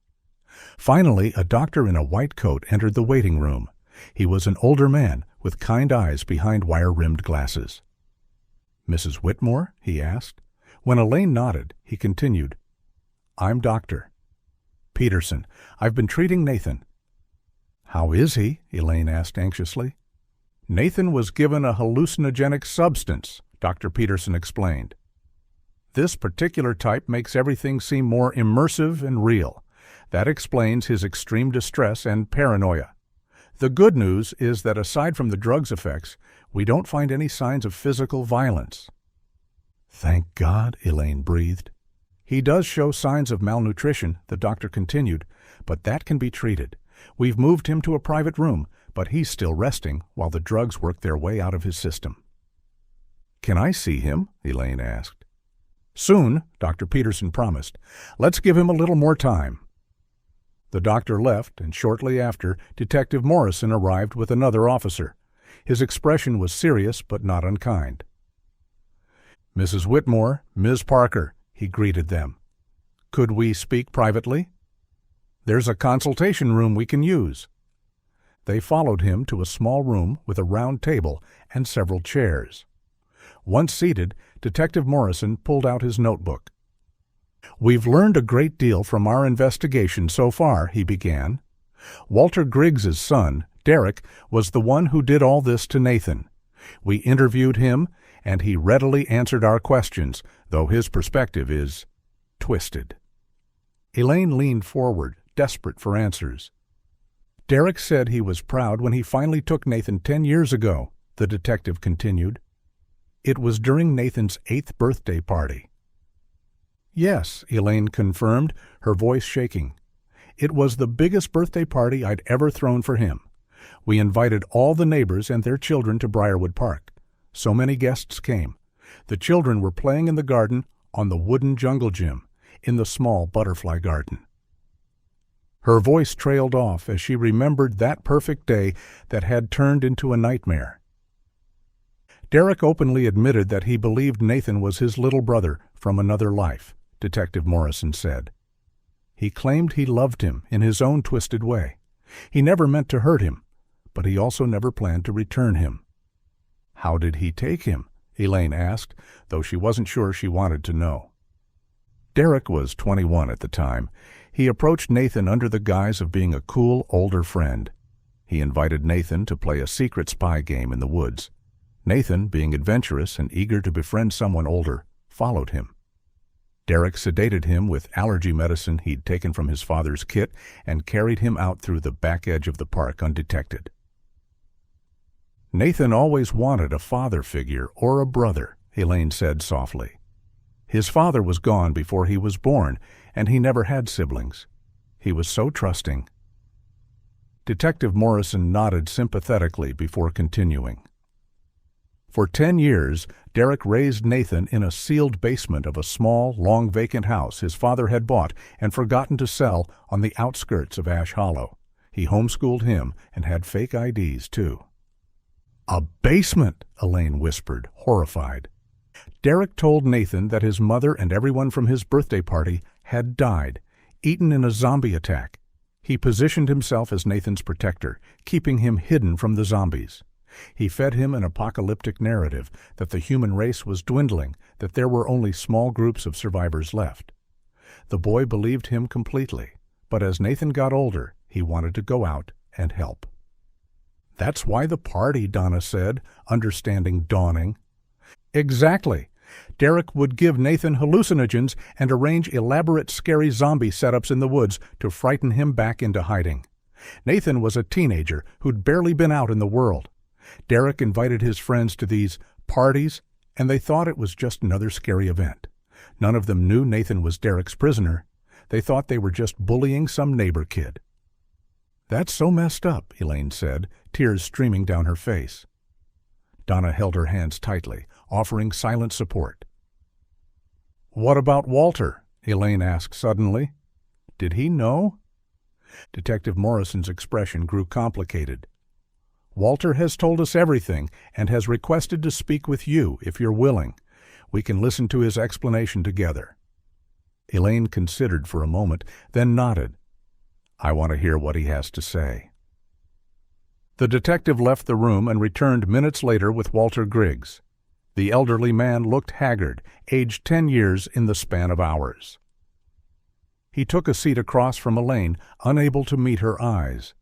Finally, a doctor in a white coat entered the waiting room. He was an older man with kind eyes behind wire-rimmed glasses. "Mrs. Whitmore?" he asked. When Elaine nodded, he continued, "I'm Dr. Peterson. I've been treating Nathan." "How is he?" Elaine asked anxiously. "Nathan was given a hallucinogenic substance," Dr. Peterson explained. "This particular type makes everything seem more immersive and real. That explains his extreme distress and paranoia. The good news is that aside from the drug's effects, we don't find any signs of physical violence." "Thank God," Elaine breathed. "He does show signs of malnutrition," the doctor continued, "but that can be treated. We've moved him to a private room, but he's still resting while the drugs work their way out of his system." "Can I see him?" Elaine asked. "Soon," Dr. Peterson promised. "Let's give him a little more time." The doctor left, and shortly after, Detective Morrison arrived with another officer. His expression was serious but not unkind. "Mrs. Whitmore, Ms. Parker," he greeted them. "Could we speak privately? There's a consultation room we can use." They followed him to a small room with a round table and several chairs. Once seated, Detective Morrison pulled out his notebook. "We've learned a great deal from our investigation so far," he began. "Walter Griggs's son, Derek, was the one who did all this to Nathan. We interviewed him, and he readily answered our questions, though his perspective is twisted." Elaine leaned forward, desperate for answers. "Derek said he was proud when he finally took Nathan 10 years ago," the detective continued. "It was during Nathan's 8th birthday party." "Yes," Elaine confirmed, her voice shaking. "It was the biggest birthday party I'd ever thrown for him. We invited all the neighbors and their children to Briarwood Park. So many guests came. The children were playing in the garden, on the wooden jungle gym, in the small butterfly garden." Her voice trailed off as she remembered that perfect day that had turned into a nightmare. "Derek openly admitted that he believed Nathan was his little brother from another life," Detective Morrison said. "He claimed he loved him in his own twisted way. He never meant to hurt him, but he also never planned to return him." "How did he take him?" Elaine asked, though she wasn't sure she wanted to know. Derek was 21 at the time. He approached Nathan under the guise of being a cool, older friend. He invited Nathan to play a secret spy game in the woods. Nathan, being adventurous and eager to befriend someone older, followed him. Derek sedated him with allergy medicine he'd taken from his father's kit and carried him out through the back edge of the park undetected. "Nathan always wanted a father figure or a brother," Elaine said softly. "His father was gone before he was born, and he never had siblings. He was so trusting." Detective Morrison nodded sympathetically before continuing. For 10 years, Derek raised Nathan in a sealed basement of a small, long vacant house his father had bought and forgotten to sell on the outskirts of Ash Hollow. He homeschooled him and had fake IDs, too. "A basement," Elaine whispered, horrified. Derek told Nathan that his mother and everyone from his birthday party had died, eaten in a zombie attack. He positioned himself as Nathan's protector, keeping him hidden from the zombies. He fed him an apocalyptic narrative that the human race was dwindling, that there were only small groups of survivors left. The boy believed him completely, but as Nathan got older, he wanted to go out and help. "That's why the party," Donna said, understanding dawning. Exactly. Derek would give Nathan hallucinogens and arrange elaborate scary zombie setups in the woods to frighten him back into hiding. Nathan was a teenager who'd barely been out in the world. Derek invited his friends to these parties, and they thought it was just another scary event. None of them knew Nathan was Derek's prisoner. They thought they were just bullying some neighbor kid. "That's so messed up," Elaine said, tears streaming down her face. Donna held her hands tightly, offering silent support. "What about Walter?" Elaine asked suddenly. "Did he know?" Detective Morrison's expression grew complicated. "Walter has told us everything and has requested to speak with you if you're willing. We can listen to his explanation together." Elaine considered for a moment, then nodded. "I want to hear what he has to say." The detective left the room and returned minutes later with Walter Griggs. The elderly man looked haggard, aged 10 years in the span of hours. He took a seat across from Elaine, unable to meet her eyes.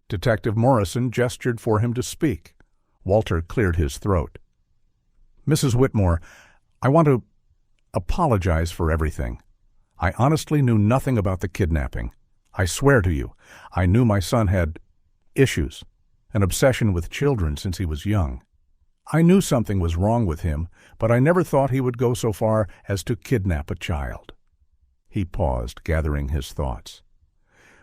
Detective Morrison gestured for him to speak. Walter cleared his throat. "Mrs. Whitmore, I want to apologize for everything. I honestly knew nothing about the kidnapping. I swear to you, I knew my son had issues, an obsession with children since he was young. I knew something was wrong with him, but I never thought he would go so far as to kidnap a child." He paused, gathering his thoughts.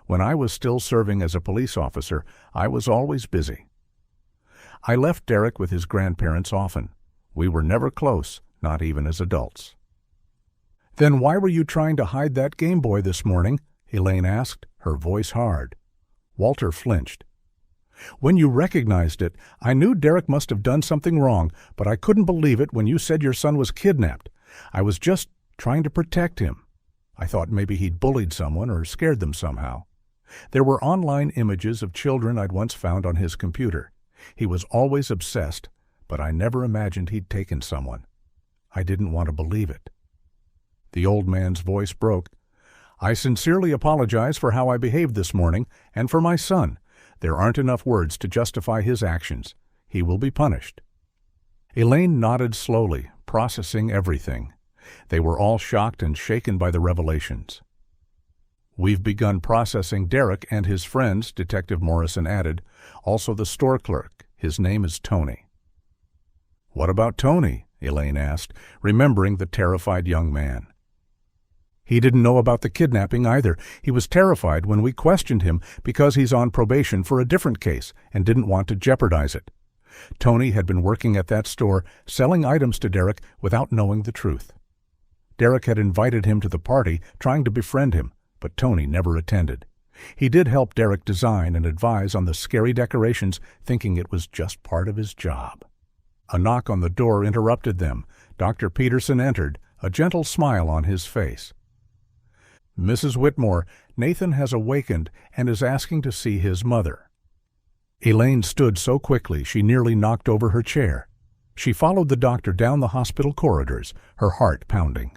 "When I was still serving as a police officer, I was always busy. I left Derek with his grandparents often. We were never close, not even as adults." "Then why were you trying to hide that Game Boy this morning?" Elaine asked, her voice hard. Walter flinched. "When you recognized it, I knew Derek must have done something wrong, but I couldn't believe it when you said your son was kidnapped. I was just trying to protect him. I thought maybe he'd bullied someone or scared them somehow. There were online images of children I'd once found on his computer. He was always obsessed, but I never imagined he'd taken someone. I didn't want to believe it." The old man's voice broke. "I sincerely apologize for how I behaved this morning, and for my son. There aren't enough words to justify his actions. He will be punished." Elaine nodded slowly, processing everything. They were all shocked and shaken by the revelations. "We've begun processing Derek and his friends," Detective Morrison added. "Also the store clerk. His name is Tony." "What about Tony?" Elaine asked, remembering the terrified young man. "He didn't know about the kidnapping either. He was terrified when we questioned him because he's on probation for a different case and didn't want to jeopardize it. Tony had been working at that store, selling items to Derek without knowing the truth. Derek had invited him to the party, trying to befriend him, but Tony never attended. He did help Derek design and advise on the scary decorations, thinking it was just part of his job." A knock on the door interrupted them. Dr. Peterson entered, a gentle smile on his face. "Mrs. Whitmore, Nathan has awakened and is asking to see his mother." Elaine stood so quickly she nearly knocked over her chair. She followed the doctor down the hospital corridors, her heart pounding.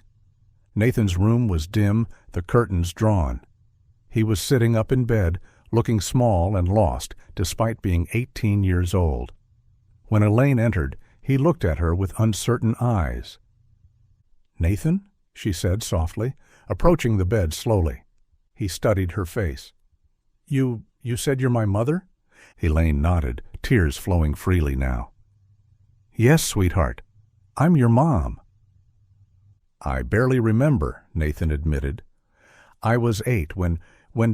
Nathan's room was dim, the curtains drawn. He was sitting up in bed, looking small and lost, despite being 18 years old. When Elaine entered, he looked at her with uncertain eyes. "Nathan?" she said softly, approaching the bed slowly. He studied her face. You said you're my mother?" Elaine nodded, tears flowing freely now. "Yes, sweetheart. I'm your mom." "I barely remember," Nathan admitted. "I was 8 when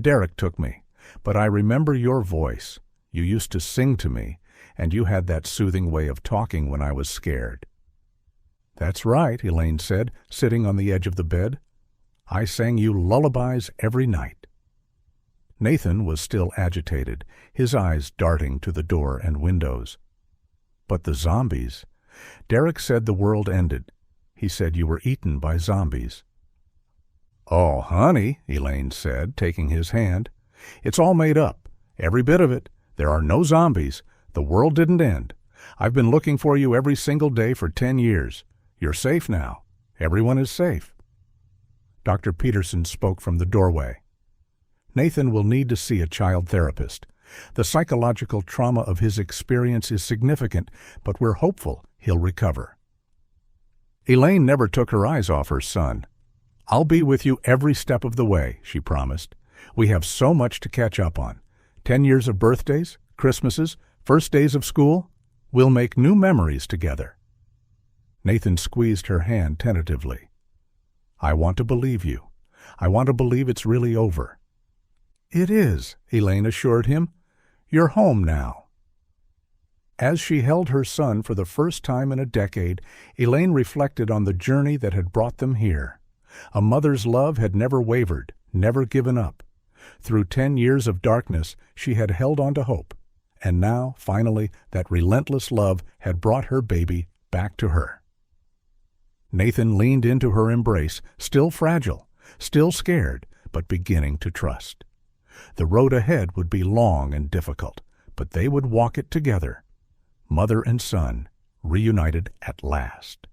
Derek took me, but I remember your voice. You used to sing to me, and you had that soothing way of talking when I was scared." "That's right," Elaine said, sitting on the edge of the bed. "I sang you lullabies every night." Nathan was still agitated, his eyes darting to the door and windows. "But the zombies. Derek said the world ended. He said you were eaten by zombies." "Oh, honey," Elaine said, taking his hand. "It's all made up. Every bit of it. There are no zombies. The world didn't end. I've been looking for you every single day for 10 years. You're safe now. Everyone is safe." Dr. Peterson spoke from the doorway. "Nathan will need to see a child therapist. The psychological trauma of his experience is significant, but we're hopeful he'll recover." Elaine never took her eyes off her son. "I'll be with you every step of the way," she promised. "We have so much to catch up on. 10 years of birthdays, Christmases, first days of school. We'll make new memories together." Nathan squeezed her hand tentatively. "I want to believe you. I want to believe it's really over." "It is," Elaine assured him. "You're home now." As she held her son for the first time in a decade, Elaine reflected on the journey that had brought them here. A mother's love had never wavered, never given up. Through 10 years of darkness, she had held on to hope. And now, finally, that relentless love had brought her baby back to her. Nathan leaned into her embrace, still fragile, still scared, but beginning to trust. The road ahead would be long and difficult, but they would walk it together, mother and son, reunited at last.